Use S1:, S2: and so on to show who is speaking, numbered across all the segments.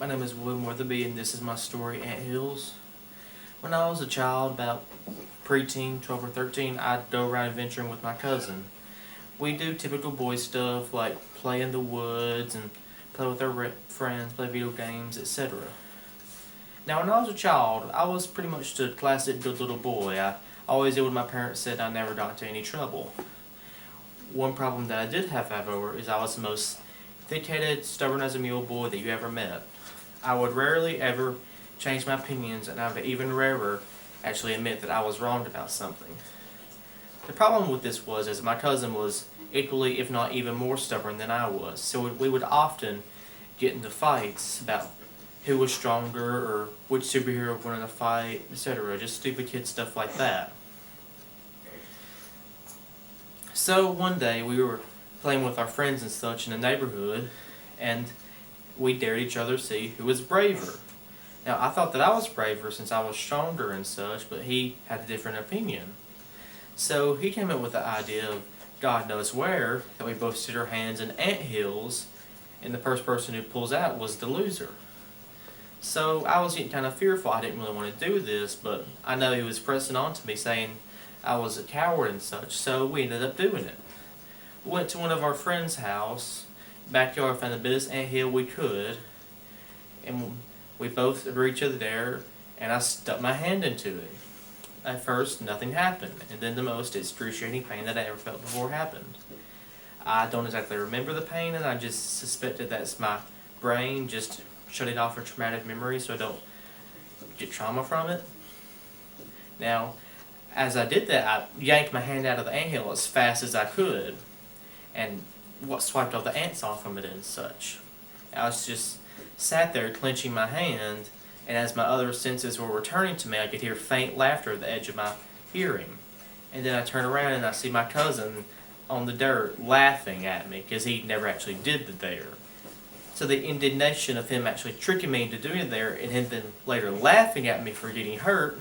S1: My name is Weatherby, and this is my story, Ant Hills. When I was a child, about preteen, 12 or 13, I'd go around adventuring with my cousin. We do typical boy stuff like play in the woods and play with our friends, play video games, etc. Now, when I was a child, I was pretty much the classic good little boy. I always did what my parents said. I never got into any trouble. One problem that I did have, however, is I was the most thick-headed, stubborn as a mule boy that you ever met. I would rarely ever change my opinions, and I would even rarer actually admit that I was wrong about something. The problem with this was, as my cousin was equally, if not even more stubborn than I was, so we would often get into fights about who was stronger or which superhero would win in a fight, etc. Just stupid kid stuff like that. So one day we were playing with our friends and such in the neighborhood, and we dared each other to see who was braver. Now, I thought that I was braver since I was stronger and such, but he had a different opinion. So he came up with the idea of God knows where, that we both stood our hands in ant hills, and the first person who pulls out was the loser. So I was getting kind of fearful. I didn't really want to do this, but I know he was pressing on to me saying I was a coward and such, so we ended up doing it. We went to one of our friends' house, backyard, found the biggest anthill we could, and we both agreed each other there, and I stuck my hand into it. At first, nothing happened, and then the most excruciating pain that I ever felt before happened. I don't exactly remember the pain, and I just suspected that's my brain just shutting off a traumatic memory so I don't get trauma from it. Now, as I did that, I yanked my hand out of the anthill as fast as I could, and swiped all the ants off from it and such. I was just sat there clenching my hand, and as my other senses were returning to me, I could hear faint laughter at the edge of my hearing. And then I turn around and I see my cousin on the dirt laughing at me because he never actually did the dare. So the indignation of him actually tricking me into doing it there and him then later laughing at me for getting hurt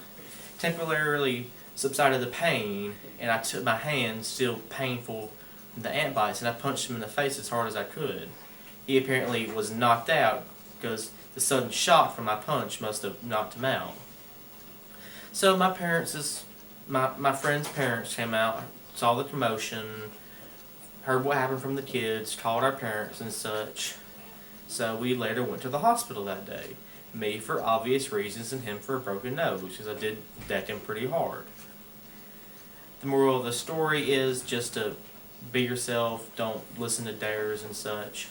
S1: temporarily subsided the pain, and I took my hand, still painful from the ant bites, and I punched him in the face as hard as I could. He apparently was knocked out because the sudden shock from my punch must have knocked him out. So my friend's parents came out, saw the commotion, heard what happened from the kids, called our parents and such. So we later went to the hospital that day. Me for obvious reasons and him for a broken nose, because I did deck him pretty hard. The moral of the story is just to be yourself, don't listen to dares and such.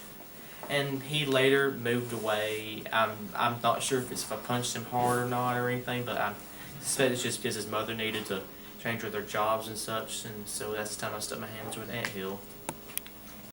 S1: And he later moved away. I'm not sure if I punched him hard or not or anything, but I suspect it's just because his mother needed to change with their jobs and such, and so that's the time I stuck my hand into an anthill.